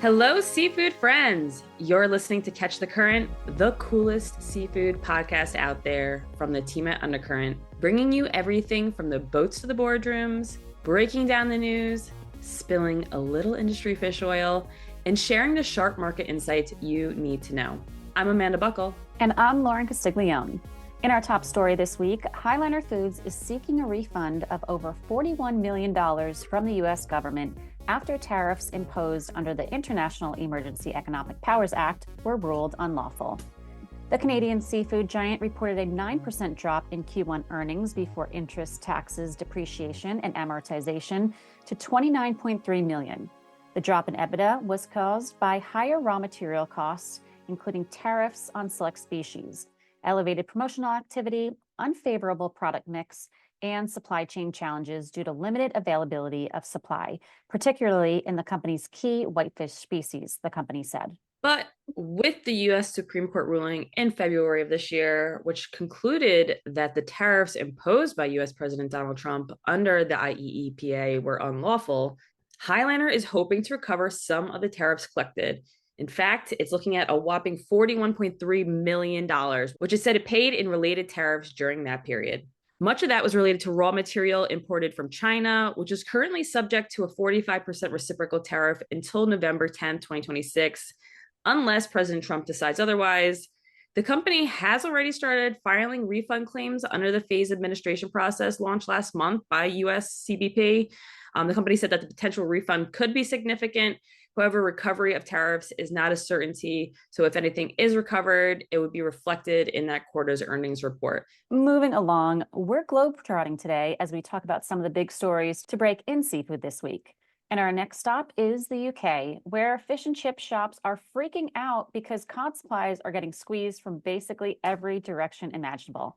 Hello, seafood friends. You're listening to Catch the Current, the coolest seafood podcast out there from the team at Undercurrent, bringing you everything from the boats to the boardrooms, breaking down the news, spilling a little industry fish oil, and sharing the shark market insights you need to know. I'm Amanda Buckle. And I'm Lauren Castiglione. In our top story this week, Highliner Foods is seeking a refund of over $41 million from the U.S. government after tariffs imposed under the International Emergency Economic Powers Act were ruled unlawful. The Canadian seafood giant reported a 9% drop in Q1 earnings before interest, taxes, depreciation, and amortization to $29.3 million. The drop in EBITDA was caused by higher raw material costs, including tariffs on select species, elevated promotional activity, unfavorable product mix, and supply chain challenges due to limited availability of supply, particularly in the company's key whitefish species, the company said. But with the U.S. Supreme Court ruling in February of this year, which concluded that the tariffs imposed by U.S. President Donald Trump under the IEEPA were unlawful, Highliner is hoping to recover some of the tariffs collected. In fact, it's looking at a whopping $41.3 million, which is said it paid in related tariffs during that period. Much of that was related to raw material imported from China, which is currently subject to a 45% reciprocal tariff until November 10, 2026, unless President Trump decides otherwise. The company has already started filing refund claims under the phased administration process launched last month by US CBP. The company said that the potential refund could be significant. However, recovery of tariffs is not a certainty. So if anything is recovered, it would be reflected in that quarter's earnings report. Moving along, we're globetrotting today as we talk about some of the big stories to break in seafood this week. And our next stop is the UK, where fish and chip shops are freaking out because cod supplies are getting squeezed from basically every direction imaginable.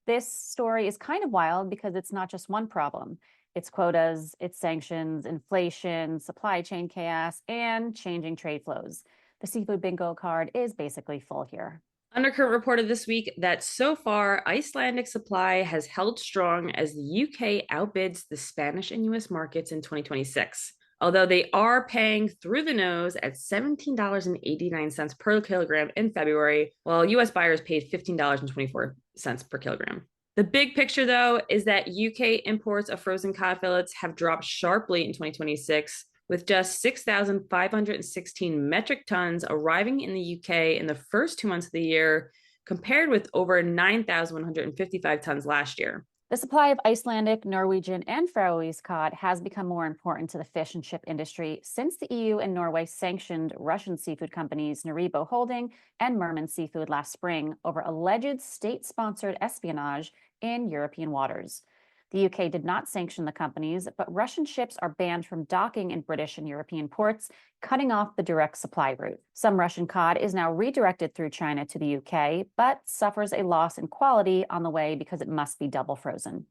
This story is kind of wild because it's not just one problem. It's quotas, it's sanctions, inflation, supply chain chaos, and changing trade flows. The seafood bingo card is basically full here. Undercurrent reported this week that so far, Icelandic supply has held strong as the UK outbids the Spanish and US markets in 2026. Although they are paying through the nose at $17.89 per kilogram in February, while US buyers paid $15.24 per kilogram. The big picture, though, is that UK imports of frozen cod fillets have dropped sharply in 2026, with just 6,516 metric tons arriving in the UK in the first 2 months of the year, compared with over 9,155 tons last year. The supply of Icelandic, Norwegian, and Faroese cod has become more important to the fish and chip industry since the EU and Norway sanctioned Russian seafood companies Naribo Holding and Merman Seafood last spring over alleged state-sponsored espionage in European waters. The UK did not sanction the companies, but Russian ships are banned from docking in British and European ports, cutting off the direct supply route. Some Russian cod is now redirected through China to the UK, but suffers a loss in quality on the way because it must be double frozen.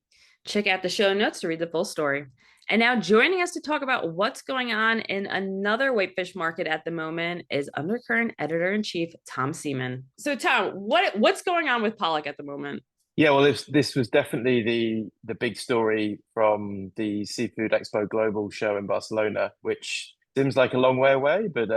Check out the show notes to read the full story. And now joining us to talk about what's going on in another whitefish market at the moment is Undercurrent Editor-in-Chief Tom Seaman. So Tom, what's going on with pollock at the moment? Yeah, well, this was definitely the big story from the Seafood Expo Global show in Barcelona, which seems like a long way away, but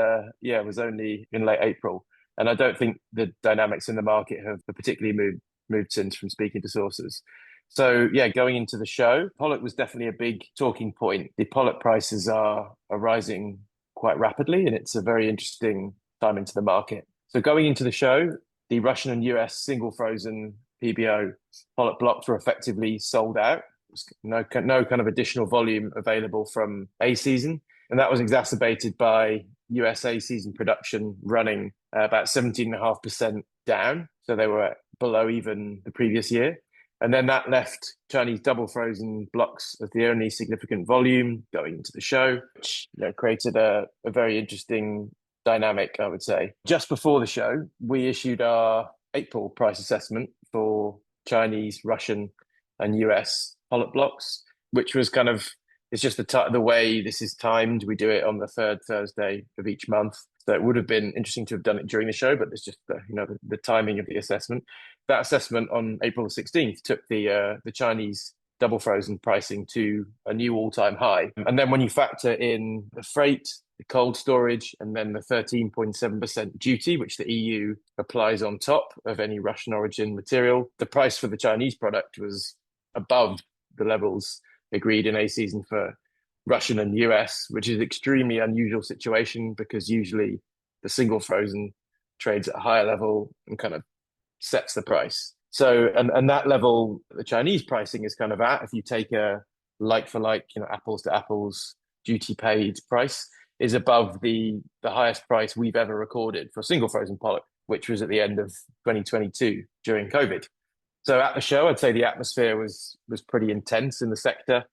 it was only in late April. And I don't think the dynamics in the market have particularly moved since, from speaking to sources. So yeah, going into the show, pollock was definitely a big talking point. The pollock prices are rising quite rapidly, and it's a very interesting time into the market. So going into the show, the Russian and US single frozen PBO pollock blocks were effectively sold out. No kind of additional volume available from A season. And that was exacerbated by USA season production running about 17.5% down. So they were below even the previous year. And then that left Chinese double frozen blocks as the only significant volume going into the show, which created a very interesting dynamic, I would say. Just before the show, we issued our April price assessment for Chinese, Russian, and US pollock blocks, which was it's just the way this is timed. We do it on the third Thursday of each month. So it would have been interesting to have done it during the show, but there's just the timing of the assessment. That assessment on April 16th took the Chinese double frozen pricing to a new all-time high. And then when you factor in the freight the cold storage, and then the 13.7% duty, which the EU applies on top of any Russian origin material. The price for the Chinese product was above the levels agreed in a season for Russian and US, which is an extremely unusual situation because usually the single frozen trades at a higher level and kind of sets the price. So, and that level, the Chinese pricing is kind of at, if you take a like for like, apples to apples duty paid price, is above the highest price we've ever recorded for single frozen pollock, which was at the end of 2022 during COVID. So at the show, I'd say the atmosphere was pretty intense in the sector.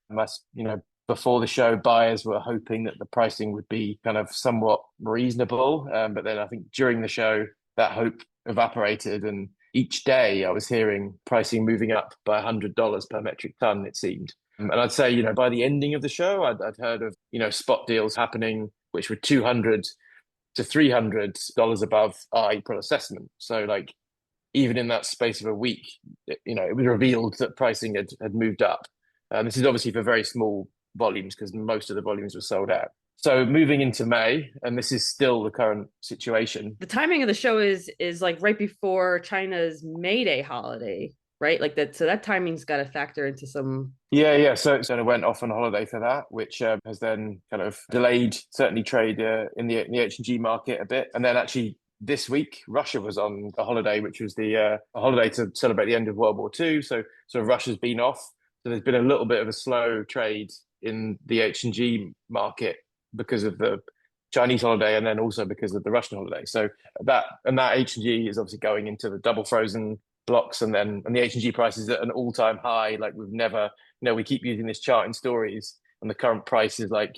Before the show, buyers were hoping that the pricing would be kind of somewhat reasonable, but then I think during the show that hope evaporated, and each day I was hearing pricing moving up by $100 per metric ton, it seemed. And I'd say, by the ending of the show, I'd heard of, spot deals happening, which were $200 to $300 above our April assessment. So like, even in that space of a week, it was revealed that pricing had moved up. This is obviously for very small volumes because most of the volumes were sold out. So moving into May, and this is still the current situation. The timing of the show is like right before China's May Day holiday, right? Like that. So that timing's got to factor into some. Yeah. So I went off on holiday for that, which has then kind of delayed certainly trade in the H&G market a bit. And then actually this week, Russia was on a holiday, which was a holiday to celebrate the end of World War II. So Russia's been off. So there's been a little bit of a slow trade in the H&G market because of the Chinese holiday and then also because of the Russian holiday. So that H&G is obviously going into the double frozen blocks, and the H&G price is at an all-time high. Like we've never, we keep using this chart in stories, and the current price is like,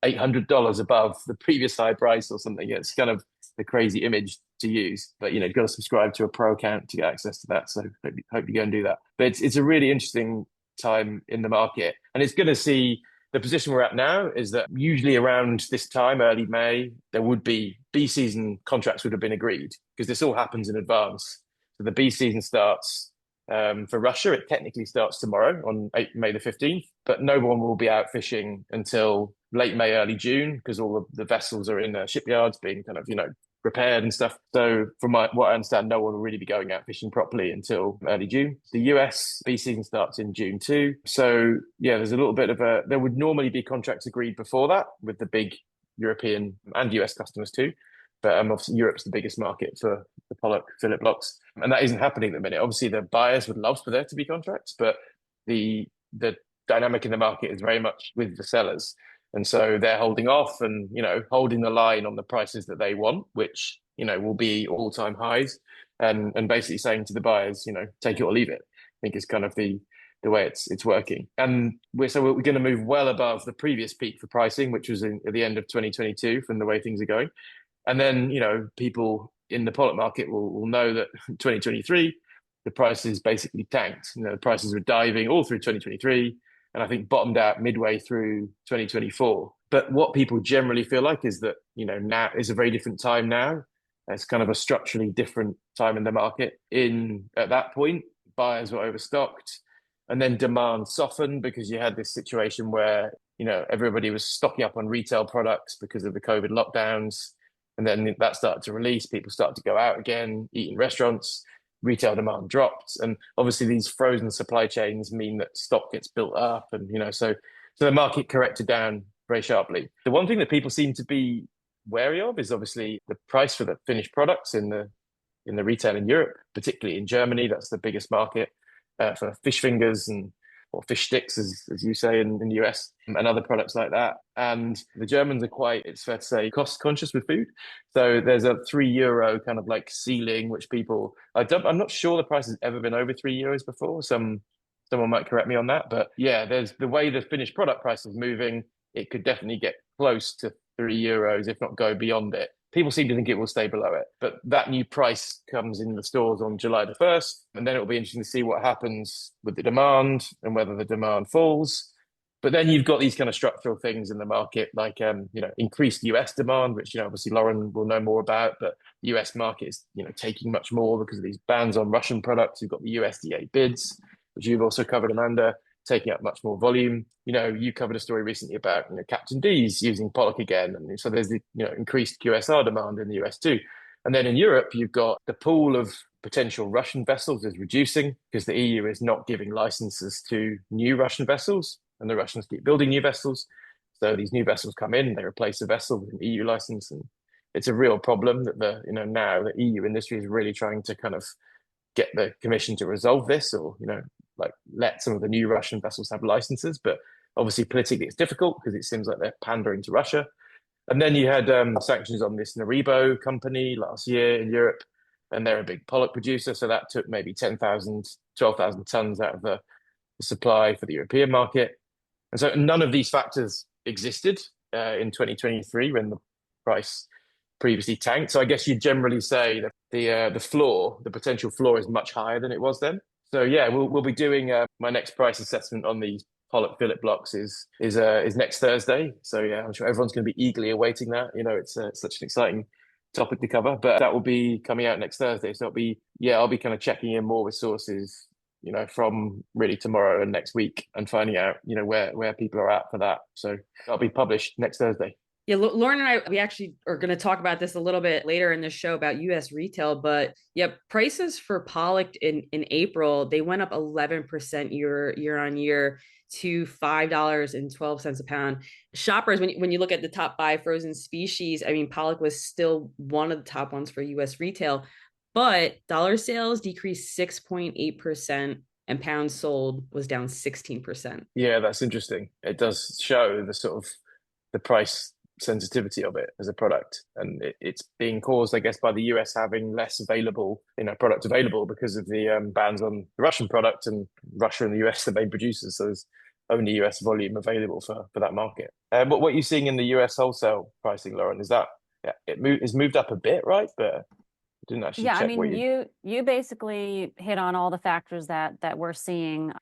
$800 above the previous high price or something. It's kind of the crazy image to use, but you've got to subscribe to a pro account to get access to that. So hope you go and do that. But it's a really interesting time in the market, and it's going to see. The position we're at now is that usually around this time, early May, there would be B season contracts would have been agreed because this all happens in advance. So the B season starts for Russia. It technically starts tomorrow on May the 15th, but no one will be out fishing until late May, early June because all of the vessels are in shipyards being kind of, repaired and stuff. So from what I understand, no one will really be going out fishing properly until early June. The US B season starts in June too. So yeah, there's a little bit of there would normally be contracts agreed before that with the big European and US customers too. But obviously Europe's the biggest market for the pollock fillet blocks. And that isn't happening at the minute. Obviously the buyers would love for there to be contracts, but the dynamic in the market is very much with the sellers. And so they're holding off and, holding the line on the prices that they want, which, will be all-time highs, and basically saying to the buyers, take it or leave it, I think is kind of the way it's working. And we're going to move well above the previous peak for pricing, which was at the end of 2022 from the way things are going. And then, people in the pollock market will know that 2023, the prices basically tanked. The prices were diving all through 2023. And I think bottomed out midway through 2024. But what people generally feel like is that, now is a very different time now. It's kind of a structurally different time in the market. At that point, buyers were overstocked, and then demand softened because you had this situation where, everybody was stocking up on retail products because of the COVID lockdowns. And then that started to release. People started to go out again, eat in restaurants. Retail demand dropped, and obviously these frozen supply chains mean that stock gets built up, and so the market corrected down very sharply. The one thing that people seem to be wary of is obviously the price for the finished products in the retail in Europe, particularly in Germany. That's the biggest market for fish fingers or fish sticks, as you say in the US, and other products like that. And the Germans are quite, it's fair to say, cost conscious with food. So there's a €3 kind of like ceiling, which I'm not sure the price has ever been over €3 before. Someone might correct me on that, but yeah, there's the way the finished product price is moving. It could definitely get close to €3, if not go beyond it. People seem to think it will stay below it, but that new price comes in the stores on July the 1st, and then it'll be interesting to see what happens with the demand and whether the demand falls. But then you've got these kind of structural things in the market, like increased US demand, which obviously Lauren will know more about. But the US market is taking much more because of these bans on Russian products. You've got the USDA bids, which you've also covered, Amanda, taking up much more volume. You covered a story recently about Captain D's using pollock again, and so there's the increased QSR demand in the US too. And then in Europe, you've got the pool of potential Russian vessels is reducing because the EU is not giving licenses to new Russian vessels, and the Russians keep building new vessels. So these new vessels come in, they replace a vessel with an EU license, and it's a real problem that now the EU industry is really trying to kind of get the Commission to resolve this, or like let some of the new Russian vessels have licenses. But obviously, politically, it's difficult because it seems like they're pandering to Russia. And then you had sanctions on this Naribo company last year in Europe, and they're a big pollock producer. So that took maybe 10,000, 12,000 tons out of the supply for the European market. And so none of these factors existed in 2023 when the price previously tanked. So I guess you'd generally say that the potential floor is much higher than it was then. So yeah, we'll be doing my next price assessment on these pollock fillet blocks is next Thursday. So yeah, I'm sure everyone's going to be eagerly awaiting that. It's such an exciting topic to cover, but that will be coming out next Thursday. So I'll be kind of checking in more with sources, from really tomorrow and next week, and finding out, where people are at for that. So that'll be published next Thursday. Yeah, Lauren and I, we actually are going to talk about this a little bit later in the show about U.S. retail, but yeah, prices for pollock in April, they went up 11% year on year to $5.12 a pound. Shoppers, when you look at the top 5 frozen species, I mean, pollock was still one of the top ones for U.S. retail, but dollar sales decreased 6.8% and pounds sold was down 16%. Yeah, that's interesting. It does show the sort of the price sensitivity of it as a product, and it's being caused, I guess, by the US having less available product available because of the bans on the Russian product, and Russia and the US the main producers, so there's only US volume available for that market. But what you're seeing in the US wholesale pricing, Lauren, is that it's moved up a bit, right? But I didn't actually check. I mean, you basically hit on all the factors that we're seeing.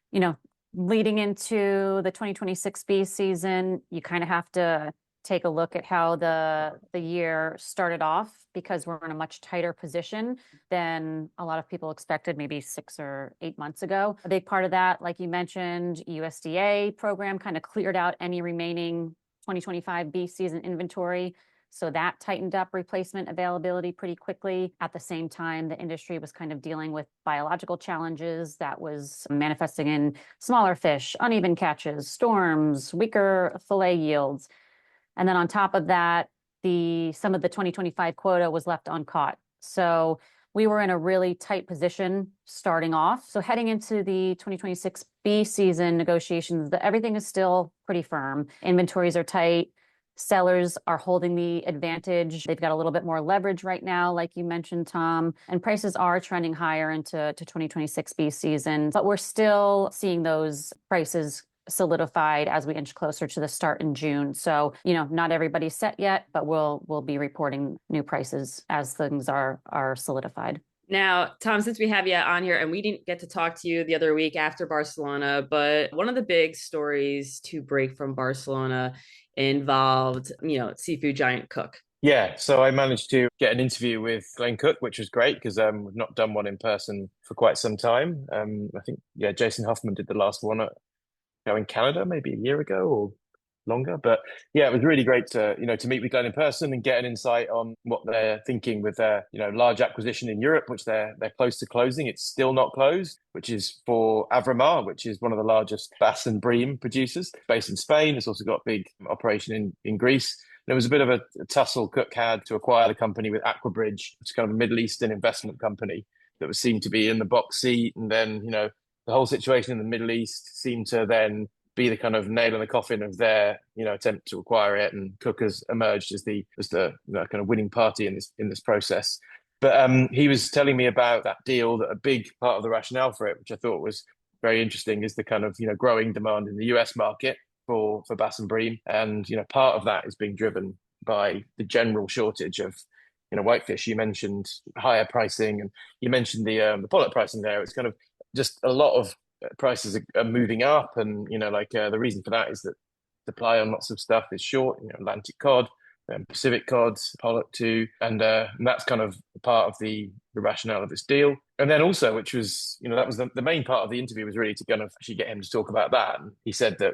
Leading into the 2026 bee season, you kind of have to take a look at how the year started off, because we're in a much tighter position than a lot of people expected maybe 6 or 8 months ago. A big part of that, like you mentioned, USDA program kind of cleared out any remaining 2025 bee season inventory. So that tightened up replacement availability pretty quickly. At the same time, the industry was kind of dealing with biological challenges that was manifesting in smaller fish, uneven catches, storms, weaker fillet yields. And then on top of that, some of the 2025 quota was left uncaught. So we were in a really tight position starting off. So heading into the 2026 bee season negotiations, everything is still pretty firm. Inventories are tight. Sellers are holding the advantage. They've got a little bit more leverage right now, like you mentioned, Tom, and prices are trending higher into 2026 bee season. But we're still seeing those prices solidified as we inch closer to the start in June. So, not everybody's set yet, but we'll be reporting new prices as things are solidified. Now, Tom, since we have you on here, and we didn't get to talk to you the other week after Barcelona, but one of the big stories to break from Barcelona involved, seafood giant Cook. Yeah, so I managed to get an interview with Glenn Cook, which was great because we've not done one in person for quite some time. I think, Jason Hoffman did the last one in Canada maybe a year ago or longer. But yeah, it was really great to meet with Glenn in person and get an insight on what they're thinking with their large acquisition in Europe, which they're close to closing. It's still not closed, which is for Avramar, which is one of the largest bass and bream producers based in Spain. It's also got a big operation in Greece. And it was a bit of a tussle Cook had to acquire the company with Aquabridge, which is kind of a Middle Eastern investment company that was seemed to be in the box seat. And then, the whole situation in the Middle East seemed to then be the kind of nail in the coffin of their, attempt to acquire it. And Cook has emerged as the kind of winning party in this process. But he was telling me about that deal, that a big part of the rationale for it, which I thought was very interesting, is the kind of growing demand in the US market for bass and bream, and part of that is being driven by the general shortage of whitefish. You mentioned higher pricing, and you mentioned the pollock pricing there. It's kind of just a lot of prices are moving up, and the reason for that is that supply on lots of stuff is short. Atlantic cod, Pacific cod, pollock too, and that's kind of part of the rationale of this deal. And then also, which was, that was the main part of the interview, was really to kind of actually get him to talk about that. And he said that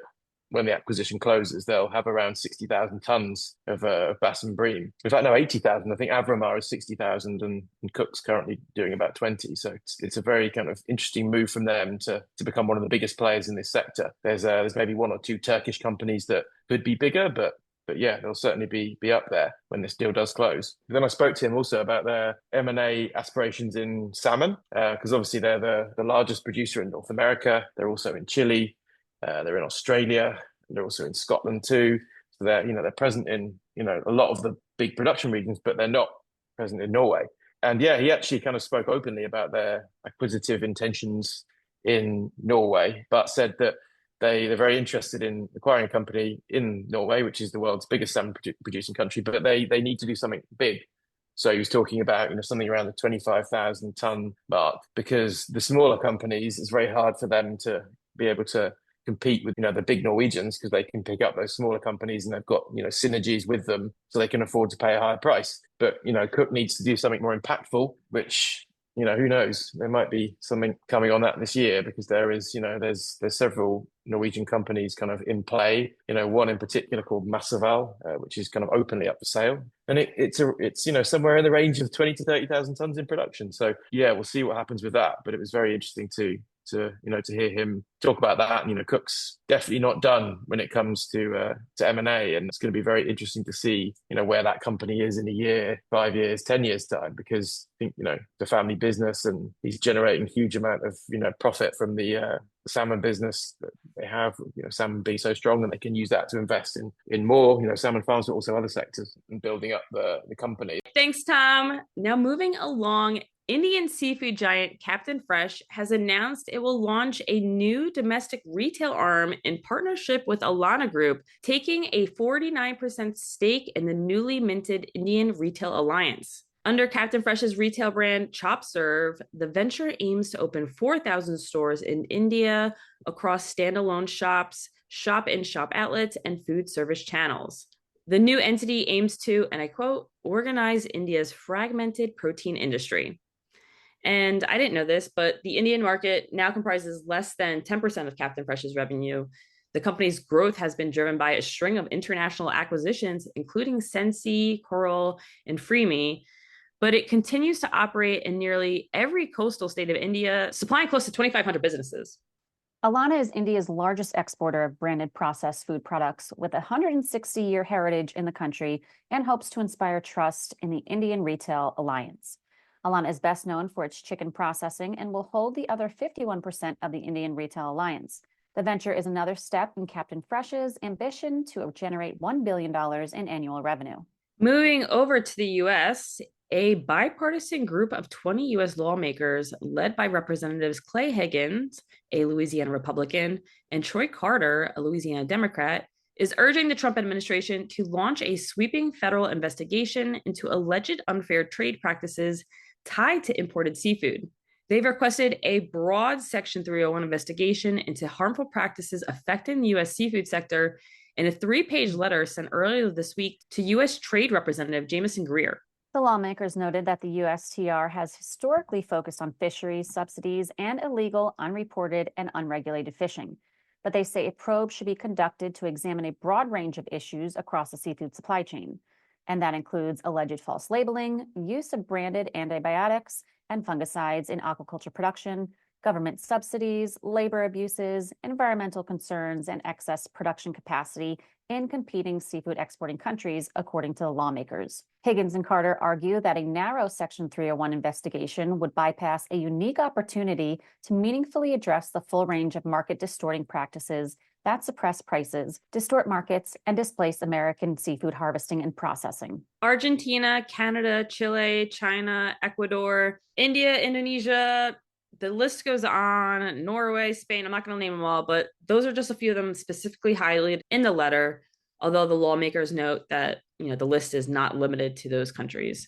when the acquisition closes, they'll have around 60,000 tons of bass and bream. In fact, no, 80,000. I think Avramar is 60,000 and Cook's currently doing about 20. So it's a very kind of interesting move from them to become one of the biggest players in this sector. There's maybe one or two Turkish companies that could be bigger, but yeah, they'll certainly be up there when this deal does close. Then I spoke to him also about their M&A aspirations in salmon, because obviously they're the largest producer in North America. They're also in Chile. They're in Australia. They're also in Scotland too. So they're present in a lot of the big production regions, but they're not present in Norway. And yeah, he actually kind of spoke openly about their acquisitive intentions in Norway, but said that they're very interested in acquiring a company in Norway, which is the world's biggest salmon producing country, but they need to do something big. So he was talking about something around the 25,000 ton mark, because the smaller companies, it's very hard for them to be able to compete with the big Norwegians, because they can pick up those smaller companies and they've got synergies with them, so they can afford to pay a higher price. But Cook needs to do something more impactful, which who knows? There might be something coming on that this year, because there's several Norwegian companies kind of in play. One in particular called Massaval, which is kind of openly up for sale, and it's somewhere in the range of 20 to 30,000 tons in production. So yeah, we'll see what happens with that. But it was very interesting to hear him talk about that. Cook's definitely not done when it comes to M&A, and it's going to be very interesting to see where that company is in a year, 5 years, 10 years time, because I think the family business, and he's generating a huge amount of profit from the salmon business that they have. Salmon being so strong, and they can use that to invest in more salmon farms, but also other sectors, and building up the company. Thanks, Tom. Now moving along, Indian seafood giant Captain Fresh has announced it will launch a new domestic retail arm in partnership with Alana Group, taking a 49% stake in the newly minted Indian Retail Alliance. Under Captain Fresh's retail brand Chop Serve, the venture aims to open 4,000 stores in India across standalone shops, shop-in-shop outlets, and food service channels. The new entity aims to, and I quote, organize India's fragmented protein industry. And I didn't know this, but the Indian market now comprises less than 10% of Captain Fresh's revenue. The company's growth has been driven by a string of international acquisitions, including Sensi, Coral, and Freemi, but it continues to operate in nearly every coastal state of India, supplying close to 2,500 businesses. Alana is India's largest exporter of branded processed food products, with a 160-year heritage in the country, and hopes to inspire trust in the Indian Retail Alliance. Alana is best known for its chicken processing and will hold the other 51% of the Indian Retail Alliance. The venture is another step in Captain Fresh's ambition to generate $1 billion in annual revenue. Moving over to the U.S., a bipartisan group of 20 U.S. lawmakers, led by Representatives Clay Higgins, a Louisiana Republican, and Troy Carter, a Louisiana Democrat, is urging the Trump administration to launch a sweeping federal investigation into alleged unfair trade practices tied to imported seafood. They've requested a broad Section 301 investigation into harmful practices affecting the U.S. seafood sector in a 3-page letter sent earlier this week to U.S. Trade Representative Jamison Greer. The lawmakers noted that the USTR has historically focused on fisheries subsidies and illegal, unreported, and unregulated fishing. But they say a probe should be conducted to examine a broad range of issues across the seafood supply chain. And that includes alleged false labeling, use of branded antibiotics and fungicides in aquaculture production, government subsidies, labor abuses, environmental concerns, and excess production capacity in competing seafood exporting countries, according to the lawmakers. Higgins and Carter argue that a narrow Section 301 investigation would bypass a unique opportunity to meaningfully address the full range of market distorting practices that suppress prices, distort markets, and displace American seafood harvesting and processing. Argentina, Canada, Chile, China, Ecuador, India, Indonesia, the list goes on, Norway, Spain, I'm not going to name them all, but those are just a few of them specifically highlighted in the letter, although the lawmakers note that the list is not limited to those countries.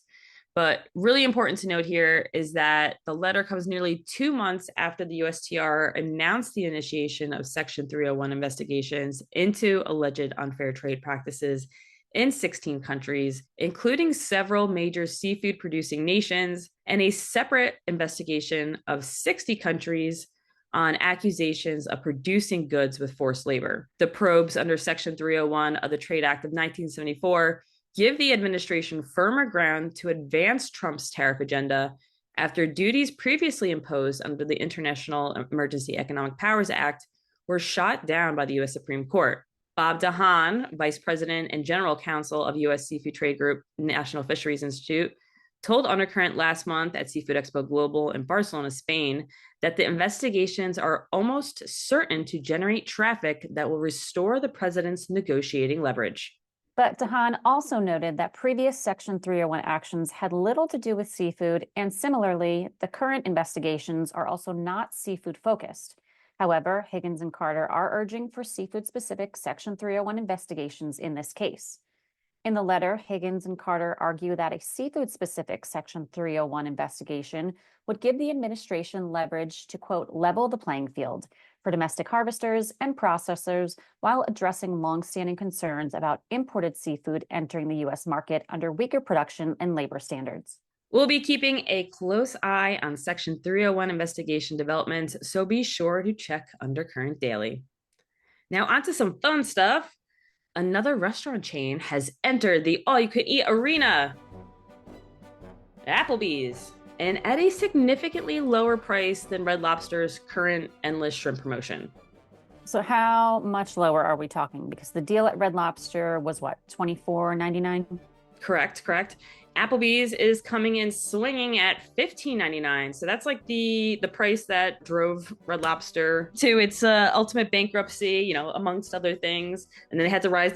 But really important to note here is that the letter comes nearly 2 months after the USTR announced the initiation of Section 301 investigations into alleged unfair trade practices in 16 countries, including several major seafood producing nations, and a separate investigation of 60 countries on accusations of producing goods with forced labor. The probes under Section 301 of the Trade Act of 1974 give the administration firmer ground to advance Trump's tariff agenda after duties previously imposed under the International Emergency Economic Powers Act were shot down by the U.S. Supreme Court. Bob DeHaan, Vice President and General Counsel of U.S. Seafood Trade Group National Fisheries Institute, told Undercurrent last month at Seafood Expo Global in Barcelona, Spain, that the investigations are almost certain to generate traffic that will restore the president's negotiating leverage. But DeHaan also noted that previous Section 301 actions had little to do with seafood, and similarly, the current investigations are also not seafood focused. However, Higgins and Carter are urging for seafood-specific Section 301 investigations in this case. In the letter, Higgins and Carter argue that a seafood-specific Section 301 investigation would give the administration leverage to, quote, level the playing field for domestic harvesters and processors while addressing longstanding concerns about imported seafood entering the U.S. market under weaker production and labor standards. We'll be keeping a close eye on Section 301 investigation developments, so be sure to check Undercurrent Daily. Now, on to some fun stuff. Another restaurant chain has entered the all-you-can-eat arena, Applebee's, and at a significantly lower price than Red Lobster's current endless shrimp promotion. So how much lower are we talking? Because the deal at Red Lobster was what, $24.99? Correct. Applebee's is coming in swinging at $15.99. So that's like the price that drove Red Lobster to its ultimate bankruptcy, amongst other things. And then they had to raise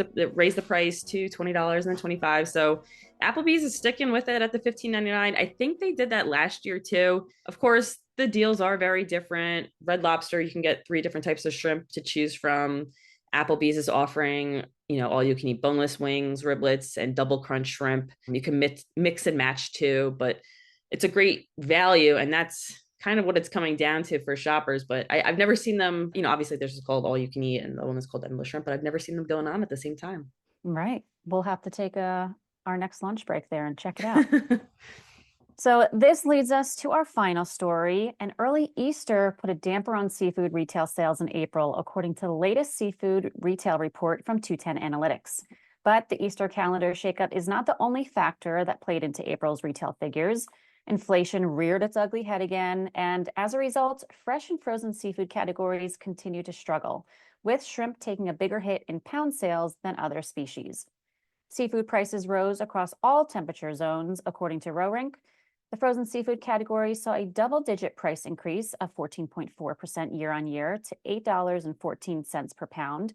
the price to $20 and then $25. So Applebee's is sticking with it at the $15.99. I think they did that last year too. Of course, the deals are very different. Red Lobster, you can get 3 different types of shrimp to choose from. Applebee's is offering, all you can eat boneless wings, riblets, and double crunch shrimp. You can mix and match too, but it's a great value. And that's kind of what it's coming down to for shoppers. But I've never seen them, obviously there's called all you can eat and the one is called endless shrimp, but I've never seen them going on at the same time. Right. We'll have to take our next lunch break there and check it out. So this leads us to our final story. An early Easter put a damper on seafood retail sales in April, according to the latest seafood retail report from 210 Analytics. But the Easter calendar shakeup is not the only factor that played into April's retail figures. Inflation reared its ugly head again, and as a result, fresh and frozen seafood categories continue to struggle, with shrimp taking a bigger hit in pound sales than other species. Seafood prices rose across all temperature zones, according to RowRank. The frozen seafood category saw a double-digit price increase of 14.4% year-on-year to $8.14 per pound.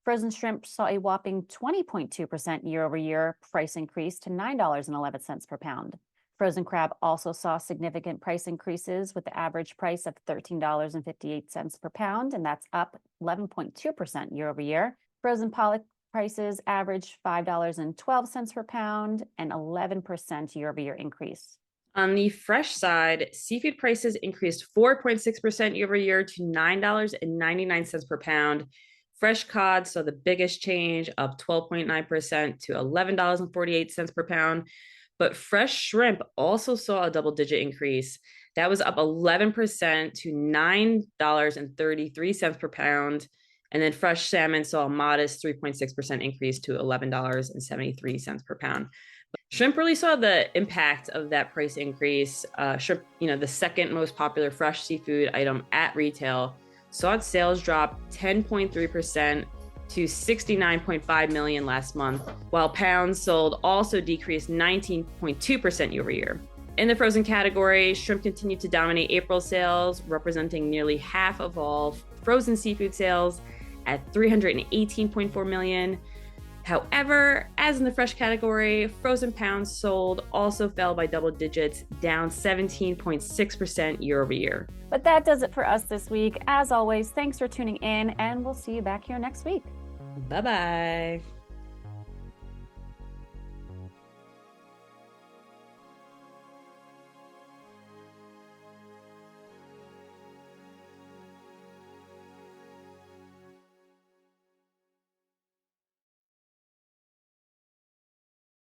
Frozen shrimp saw a whopping 20.2% year-over-year price increase to $9.11 per pound. Frozen crab also saw significant price increases with the average price of $13.58 per pound, and that's up 11.2% year-over-year. Frozen pollock prices averaged $5.12 per pound, an 11% year-over-year increase. On the fresh side, seafood prices increased 4.6% year over year to $9.99 per pound. Fresh cod saw the biggest change, up 12.9% to $11.48 per pound. But fresh shrimp also saw a double-digit increase. That was up 11% to $9.33 per pound. And then fresh salmon saw a modest 3.6% increase to $11.73 per pound. Shrimp really saw the impact of that price increase. Shrimp, the second most popular fresh seafood item at retail, saw its sales drop 10.3% to 69.5 million last month, while pounds sold also decreased 19.2% year over year. In the frozen category, shrimp continued to dominate April sales, representing nearly half of all frozen seafood sales at 318.4 million. However, as in the fresh category, frozen pounds sold also fell by double digits, down 17.6% year over year. But that does it for us this week. As always, thanks for tuning in, and we'll see you back here next week. Bye-bye.